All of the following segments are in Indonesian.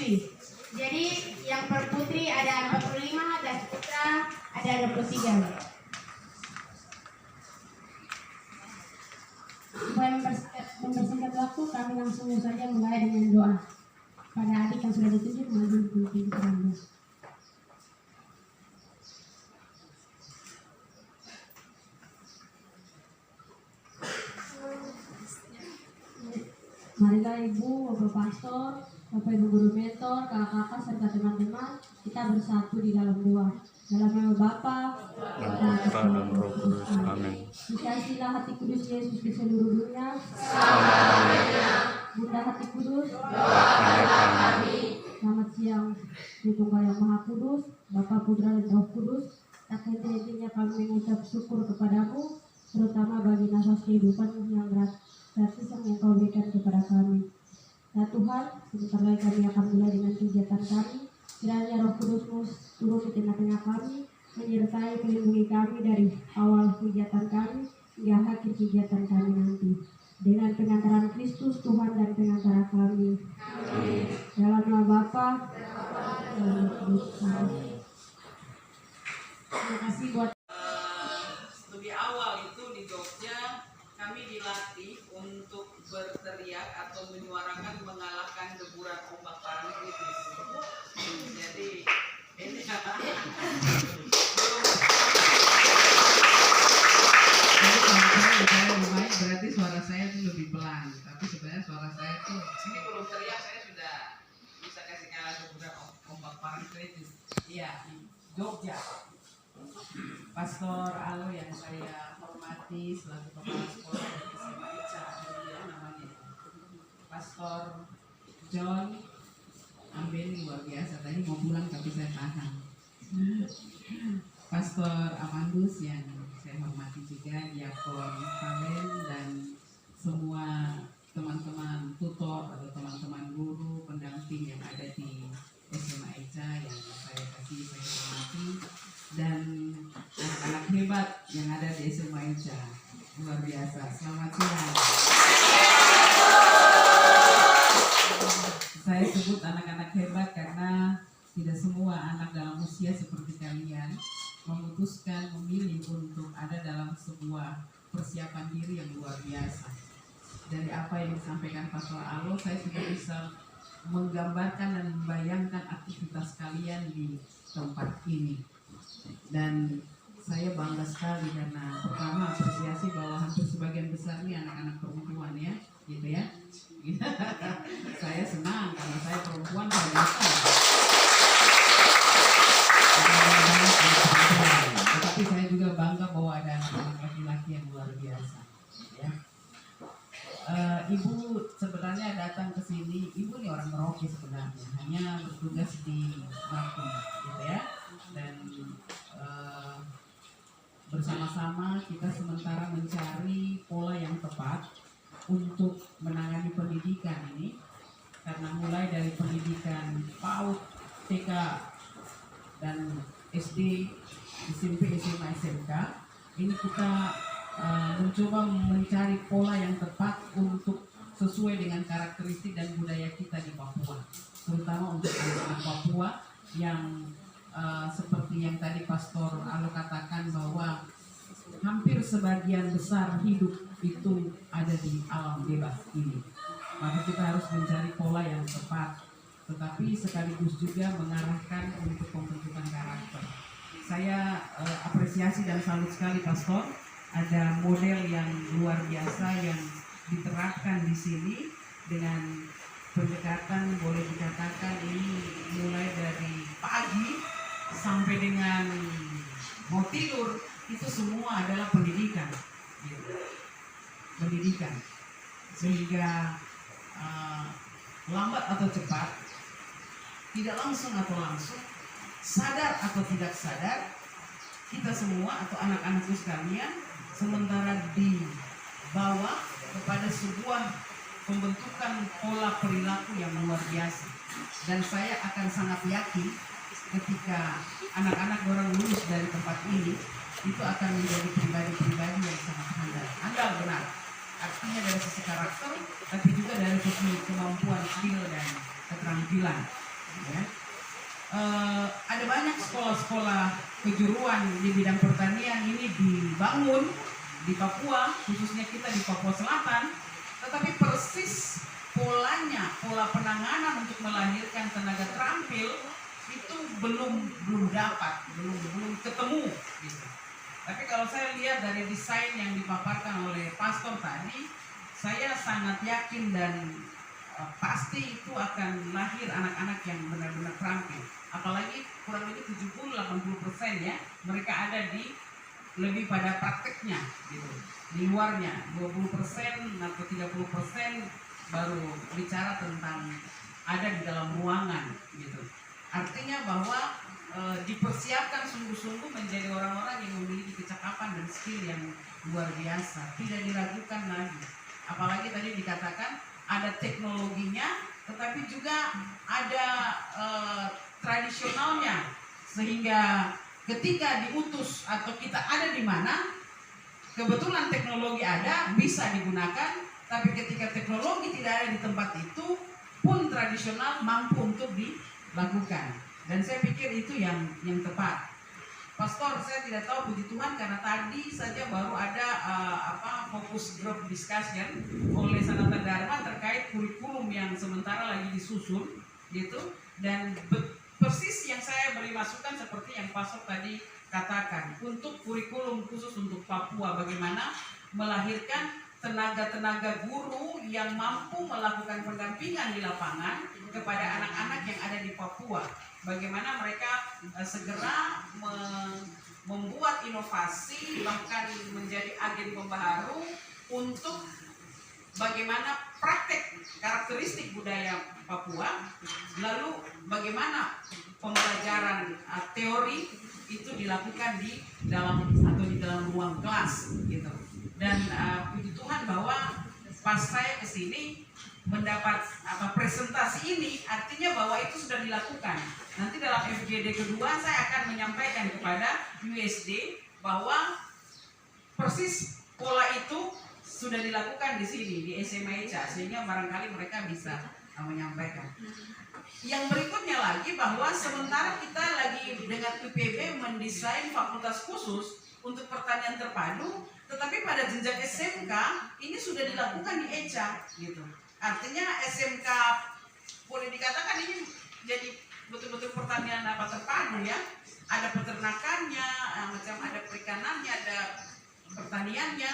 putri. Jadi yang per putri ada 45 dan putra ada 23. Supaya mempersingkat waktu, kami langsung saja mulai dengan doa. Pada adik yang sudah ditunjuk maju di Anda. Marilah Ibu, Bapak Pastor, Bapak Ibu Guru Mentor, kakak-kakak serta teman-teman, kita bersatu di dalam doa. Dalam nama Bapa dan Putra dan Roh Kudus. Amin. Dikasihilah hati kudus Yesus di seluruh dunia. Bunda hati kudus, doakanlah kami. Selamat siang, Tunggal yang Maha Kudus, Bapa, Putra dan Roh Kudus. Tak henti-hentinya kami mengucap syukur kepadamu, terutama bagi nafas kehidupan yang gratis yang Engkau berikan kepada kami. Ya Tuhan, sebentar lagi kami akan mulai dengan kegiatan kami. Kiranya Roh Kudus-Mu turun di tengah-tengah kami, menyertai melindungi kami dari awal kegiatan kami hingga akhir kegiatan kami nanti. Dengan pengantaran Kristus Tuhan dan pengantara kami. Amin. Dalam nama Bapa dan Roh Kudus. Terima kasih buat studi awal itu di Jogja. Kami dilatih untuk berteriak atau menyuarakan mengalahkan deburan ombak paralitis. Jadi ini belum berarti suara saya itu lebih pelan, tapi sebenarnya suara saya itu ini belum teriak, saya sudah bisa kasih kalah deburan ombak paralitis. Iya, di Jogja. Pastor Alo yang saya hormati selaku kepala sekolah dari SMA Ica, dia namanya Pastor John Ambeni, luar biasa. Tadi mau pulang tapi saya tahan. Pastor Amandus yang saya hormati juga, Diakon Valen dan semua teman-teman tutor atau teman-teman guru pendamping yang ada di SMA Ica yang saya kasih, saya hormati, dan anak-anak hebat yang ada di SMA Ica, luar biasa. Selamat siang. Saya sebut anak-anak hebat karena tidak semua anak dalam usia seperti kalian memutuskan memilih untuk ada dalam sebuah persiapan diri yang luar biasa. Dari apa yang disampaikan Pastor Alo, saya sudah bisa menggambarkan dan membayangkan aktivitas kalian di tempat ini. Dan saya bangga sekali karena pertama apresiasi bahwa hampir sebagian besar ini anak-anak perempuan ya, gitu ya. Saya senang karena saya perempuan tetapi saya juga bangga bahwa ada anak-anak laki-laki yang luar biasa. Ya. Ibu sebenarnya datang ke sini, ibu ini orang Merauke sebenarnya, hanya bertugas di Lampung, gitu ya. Dan bersama-sama kita sementara mencari pola yang tepat untuk menangani pendidikan ini, karena mulai dari pendidikan PAUD, TK, dan SD, SMP, SMA, SMK, ini kita mencoba mencari pola yang tepat untuk sesuai dengan karakteristik dan budaya kita di Papua, terutama untuk anak-anak Papua yang seperti yang tadi Pastor Alo katakan bahwa hampir sebagian besar hidup itu ada di alam bebas ini. Maka kita harus mencari pola yang tepat, tetapi sekaligus juga mengarahkan untuk pembentukan karakter. Saya apresiasi dan salut sekali Pastor, ada model yang luar biasa yang diterapkan di sini dengan pendekatan, boleh dikatakan ini mulai dari pagi sampai dengan mau tidur, itu semua adalah pendidikan, pendidikan, sehingga lambat atau cepat, tidak langsung atau langsung, sadar atau tidak sadar, kita semua atau anak-anakku sekalian sementara dibawa kepada sebuah pembentukan pola perilaku yang luar biasa. Dan saya akan sangat yakin ketika anak-anak orang lulus dari tempat ini, itu akan menjadi pribadi-pribadi yang sangat handal benar. Artinya dari sisi karakter, tapi juga dari sisi kemampuan skill dan keterampilan. Ya. Ada banyak sekolah-sekolah kejuruan di bidang pertanian ini dibangun di Papua, khususnya kita di Papua Selatan, tetapi persis polanya, pola penanganan untuk melahirkan tenaga terampil itu belum dapat, belum ketemu gitu. Tapi kalau saya lihat dari desain yang dipaparkan oleh pastor tadi, saya sangat yakin dan pasti itu akan lahir anak-anak yang benar-benar terampil. Apalagi kurang lebih 70-80% ya, mereka ada di lebih pada prakteknya gitu. Di luarnya 20% atau 30% baru bicara tentang ada di dalam ruangan gitu. Artinya bahwa dipersiapkan sungguh-sungguh menjadi orang-orang yang memiliki kecakapan dan skill yang luar biasa, tidak diragukan lagi. Apalagi tadi dikatakan ada teknologinya, tetapi juga ada tradisionalnya, sehingga ketika diutus atau kita ada di mana, kebetulan teknologi ada, bisa digunakan, tapi ketika teknologi tidak ada di tempat itu, pun tradisional mampu untuk dilakukan. Dan saya pikir itu yang tepat. Pastor, saya tidak tahu, puji Tuhan, karena tadi saja baru ada fokus group discussion oleh Sanata Dharma terkait kurikulum yang sementara lagi disusun gitu, dan persis yang saya beri masukan seperti yang Pastor tadi katakan, untuk kurikulum khusus untuk Papua, bagaimana melahirkan tenaga-tenaga guru yang mampu melakukan pendampingan di lapangan kepada anak-anak yang ada di Papua. Bagaimana mereka segera membuat inovasi, bahkan menjadi agen pembaharu untuk bagaimana praktek karakteristik budaya Papua, lalu bagaimana pembelajaran teori itu dilakukan di dalam ruang kelas gitu. Dan puji Tuhan bahwa pas saya kesini mendapat presentasi ini, artinya bahwa itu sudah dilakukan. Nanti dalam FGD kedua saya akan menyampaikan kepada USD bahwa persis pola itu sudah dilakukan di sini di SMA ECA, sehingga barangkali mereka bisa menyampaikan. Yang berikutnya lagi bahwa sementara kita lagi dengan IPB mendesain fakultas khusus untuk pertanian terpadu, tetapi pada jenjang SMK ini sudah dilakukan di ECA gitu. Artinya SMK boleh dikatakan ini jadi betul-betul pertanian terpadu ya. Ada peternakannya, macam ada perikanannya, ada pertaniannya.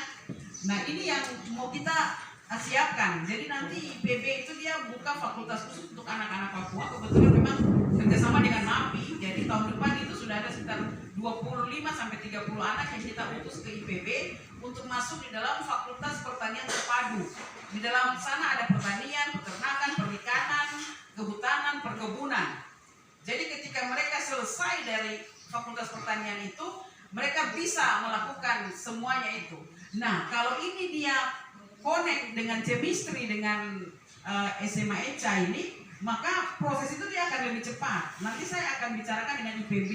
Nah ini yang mau kita siapkan. Jadi nanti IPB itu dia buka fakultas khusus untuk anak-anak Papua. Kebetulan memang kerjasama dengan MAPI. Jadi tahun depan itu sudah ada sekitar 25-30 anak yang kita utus ke IPB untuk masuk di dalam fakultas pertanian terpadu. Di dalam sana ada pertanian, peternakan, perikanan, kehutanan, perkebunan. Jadi ketika mereka selesai dari fakultas pertanian itu, mereka bisa melakukan semuanya itu. Nah, kalau ini dia connect dengan chemistry, dengan SMA ECA ini, maka proses itu dia akan lebih cepat. Nanti saya akan bicarakan dengan IPB.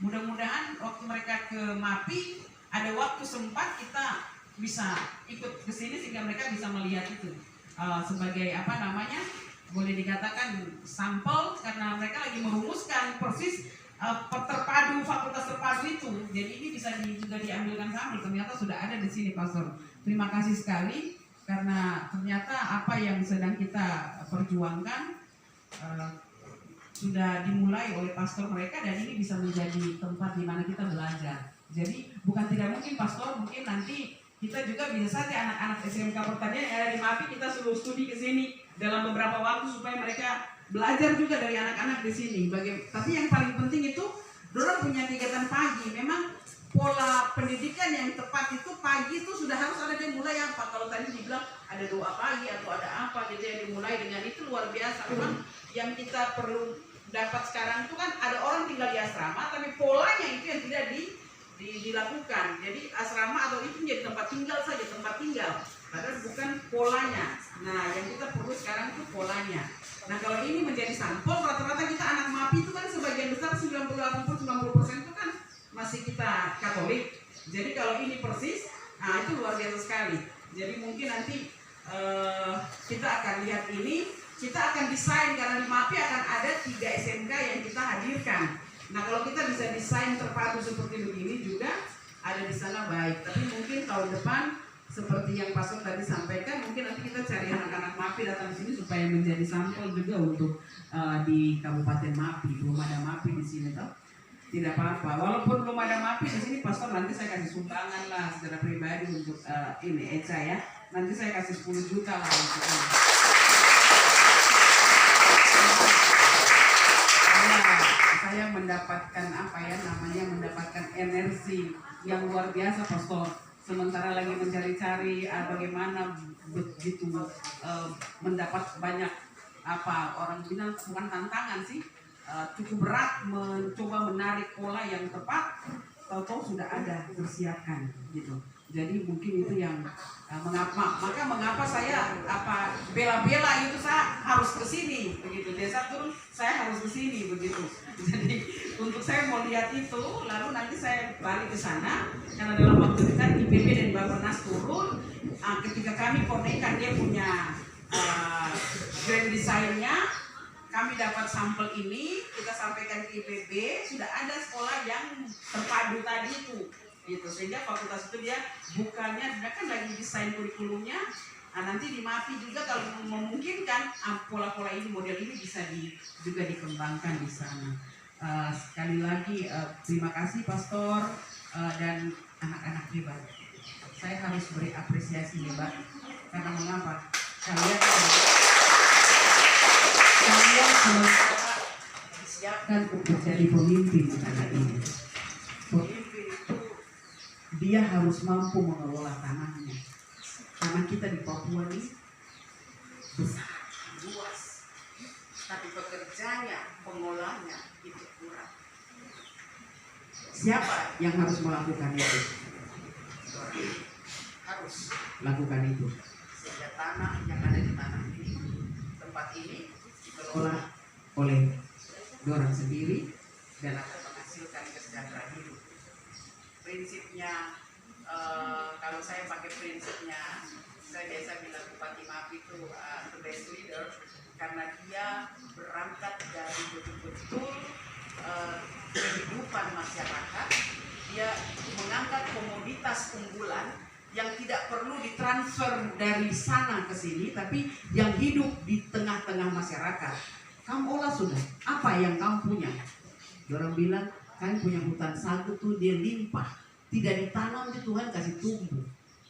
Mudah-mudahan waktu mereka ke MAPI, ada waktu sempat kita bisa ikut ke sini sehingga mereka bisa melihat itu sebagai boleh dikatakan sampel, karena mereka lagi merumuskan persis fakultas terpadu itu. Jadi ini bisa juga diambilkan sampel. Ternyata sudah ada di sini, Pastor. Terima kasih sekali karena ternyata apa yang sedang kita perjuangkan sudah dimulai oleh pastor mereka, dan ini bisa menjadi tempat di mana kita belajar. Jadi bukan tidak mungkin, Pastor, mungkin nanti kita juga bisa saja anak-anak SMK pertanian yang ada di MAPI kita suruh studi ke sini dalam beberapa waktu supaya mereka belajar juga dari anak-anak di sini. Tapi yang paling penting itu dorang punya kegiatan pagi. Memang pola pendidikan yang tepat itu pagi itu sudah harus ada, dia mulai apa? Kalau tadi dibilang ada doa pagi atau ada apa gitu yang dimulai dengan itu luar biasa. Memang yang kita perlu dapat sekarang itu kan ada orang tinggal di asrama, tapi polanya itu yang tidak dilakukan. Jadi asrama atau itu menjadi tempat tinggal saja, tempat tinggal, padahal bukan polanya. Nah, yang kita perlu sekarang itu polanya. Nah, kalau ini menjadi sampel, rata-rata kita anak MAPI itu kan sebagian besar 90% itu kan masih kita Katolik. Jadi kalau ini persis, nah itu luar biasa sekali. Jadi mungkin nanti kita akan lihat ini, kita akan desain, karena di MAPI akan ada 3 SMA kita hadirkan. Nah kalau kita bisa desain terpadu seperti begini juga ada di sana baik. Tapi mungkin tahun depan seperti yang Pastor tadi sampaikan, mungkin nanti kita cari anak-anak MAPI datang di sini supaya menjadi sampel juga untuk di Kabupaten MAPI. Belum ada MAPI di sini toh. Tidak apa-apa. Walaupun belum ada MAPI di sini, Pastor nanti saya kasih sumbangan lah secara pribadi untuk ini Eca ya. Nanti saya kasih 10 juta lah untuk ini. Saya mendapatkan apa ya namanya, mendapatkan energi yang luar biasa Pastor. Sementara lagi mencari-cari bagaimana begitu mendapat banyak apa orang bilang bukan tantangan sih, cukup berat mencoba menarik pola yang tepat, tahu-tahu sudah ada persiapkan gitu. Jadi mungkin itu yang mengapa saya bela-bela itu saya harus ke sini begitu. Desa turun saya harus ke sini begitu. Jadi untuk saya mau lihat itu, lalu nanti saya balik ke sana karena dalam waktu dekat IPB dan Bappenas turun. Ketika kami konekkan dia punya grand design-nya, kami dapat sampel ini, kita sampaikan ke IPB, sudah ada sekolah yang terpadu tadi itu. Gitu. Sehingga fakultas itu dia bukannya dia kan lagi desain kurikulumnya. Nanti di MAPI juga kalau memungkinkan pola-pola ini, model ini bisa juga dikembangkan di sana. Sekali lagi terima kasih Pastor dan anak-anak hebat. Saya harus beri apresiasi hebat karena mengapa? Kalian disiapkan untuk jadi pemimpin anak ini. Pemimpin itu dia harus mampu mengelola tanahnya. Tanah kita di Papua ini besar, luas, tapi pekerjanya, pengolahnya itu kurang. Siapa yang harus melakukan itu? Harus lakukan itu. Sehingga tanah yang ada di tanah ini, tempat ini dikelola oleh orang sendiri dan akan menghasilkan kesejahteraan hidup. Prinsipnya, kalau saya pakai prinsipnya, saya biasa bilang Bupati MAPI itu the best leader karena dia berangkat dari betul-betul kehidupan masyarakat. Dia mengangkat komoditas unggulan yang tidak perlu ditransfer dari sana ke sini, tapi yang hidup di tengah-tengah masyarakat. Kamu olah sudah, apa yang kamu punya? Orang bilang, kan punya hutan sagu tuh dia limpah, tidak ditanam di Tuhan kasih tumbuh.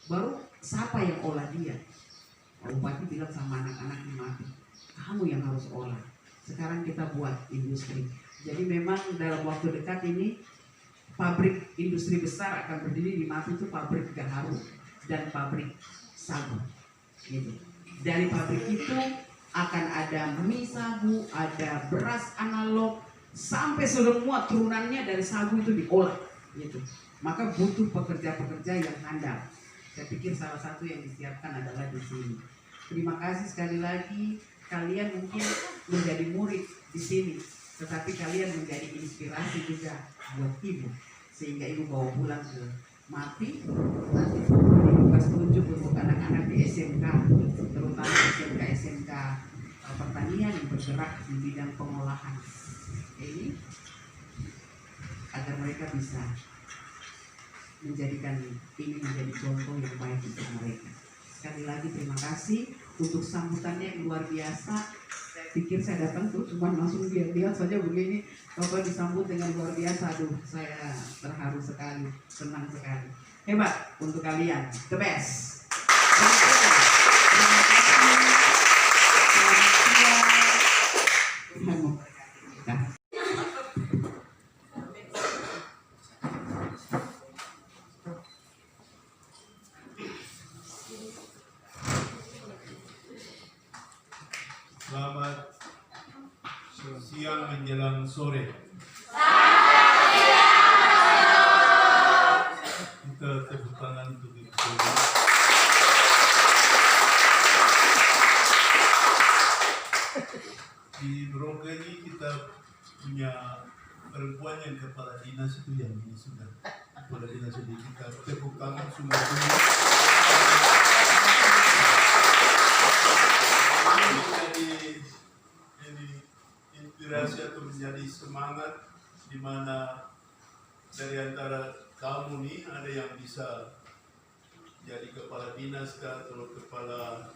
Baru siapa yang olah dia? Pak Bupati bilang sama anak-anak di MAPI, kamu yang harus olah. Sekarang kita buat industri. Jadi memang dalam waktu dekat ini pabrik industri besar akan berdiri di MAPI, itu pabrik gaharu dan pabrik sagu. Gitu. Dari pabrik itu akan ada mie sagu, ada beras analog, sampai semua turunannya dari sagu itu diolah. Gitu. Maka butuh pekerja-pekerja yang handal. Saya pikir salah satu yang disiapkan adalah di sini. Terima kasih sekali lagi. Kalian mungkin menjadi murid di sini, tetapi kalian menjadi inspirasi juga buat ibu, sehingga ibu bawa pulang ke MAPI. Nanti tugas tunjuk untuk anak-anak di SMK, terutama SMK pertanian yang bergerak di bidang pengolahan ini, agar mereka bisa menjadikan ini menjadi contoh yang baik untuk mereka. Sekali lagi terima kasih untuk sambutannya yang luar biasa. Saya pikir saya datang tuh cuma langsung lihat saja begini, kalau disambut dengan luar biasa. Aduh, saya terharu sekali, senang sekali. Hebat untuk kalian, the best. Selamat siang menjelang sore. Kita tepuk tangan untuk itu. Di Merauke ini kita punya perempuan yang kepala dinas itu yang ini sudah kepala dinas, jadi kita tepuk tangan semua. Jadi ini inspirasi atau menjadi semangat di mana dari antara kamu nih ada yang bisa jadi kepala dinas kah, atau kepala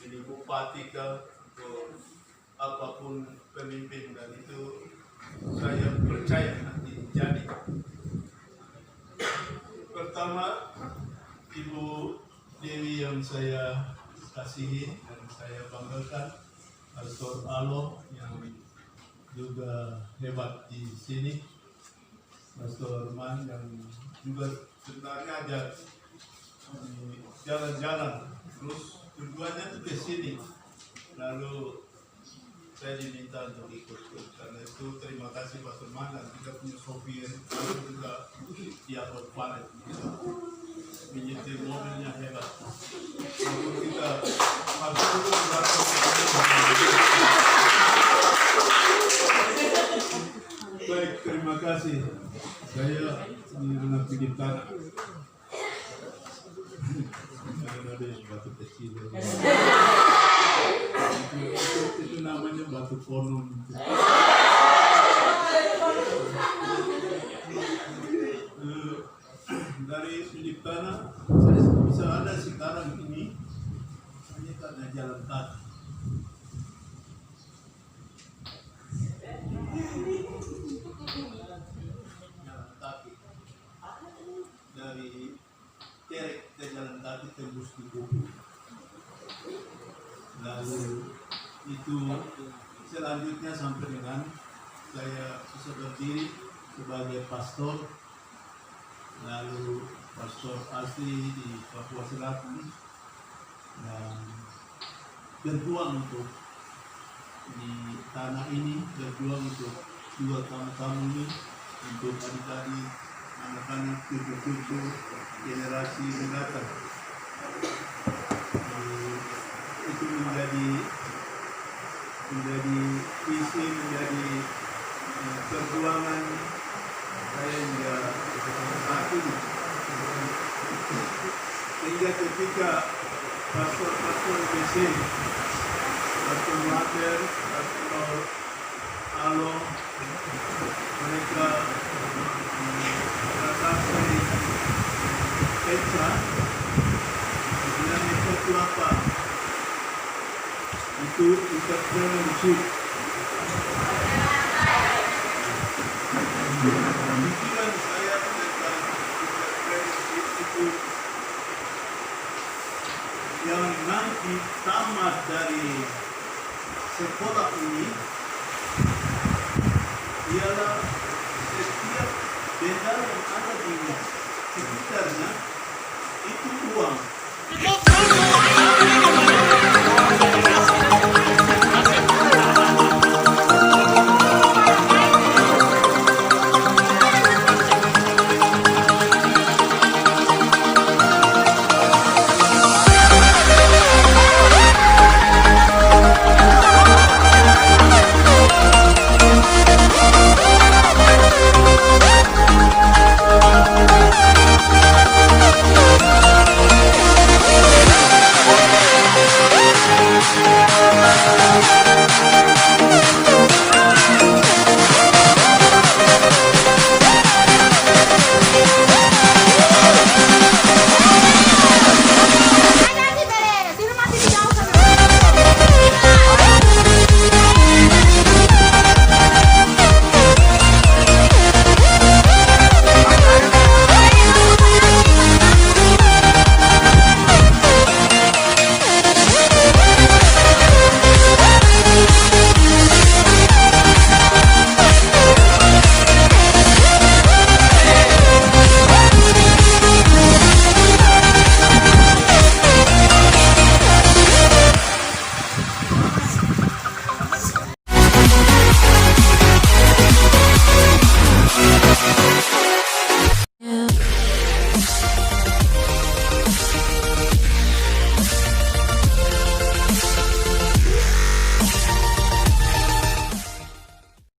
ini bupati kah, atau apapun pemimpin, dan itu saya percaya nanti jadi. Pertama, Ibu Dewi yang saya kasihi dan saya banggakan, Pastor Alo yang juga hebat di sini, Pastor Man yang juga sebenarnya ajak jalan-jalan, terus tujuannya tuh ke sini, lalu saya diminta untuk ikut. Karena itu terima kasih Pastor Man, dan kita punya sopir juga dia berpalet, menyetir mobilnya hebat. Lalu kita baik, terima kasih. Saya di anak bikin tanah. Ada yang batu kecil. Itu namanya batu konon. Dari bikin tanah, saya bisa ada sekarang ini hanya karena jalan kaki. Jalan kaki dari Terek ke jalan kaki tembus di Buku. Lalu itu selanjutnya sampai dengan saya bisa berdiri sebagai pastor, lalu pastor asli di Papua Selatan, dan berjuang untuk di tanah ini, berjuang untuk dua tamu-tamu ini, untuk adik-adik, anak-anak, cucu-cucu generasi mendatang. Itu menjadi visi, menjadi perjuangan saya hingga saat ini. Sehingga ketika pastor-pastor di sini, Pastor Mater, Pastor Alo, mereka merasai Petra, bilang itu apa? Itu entrepreneurship. Pikiran saya tentang entrepreneurship itu yang nanti tamat dari sekolah ini, dia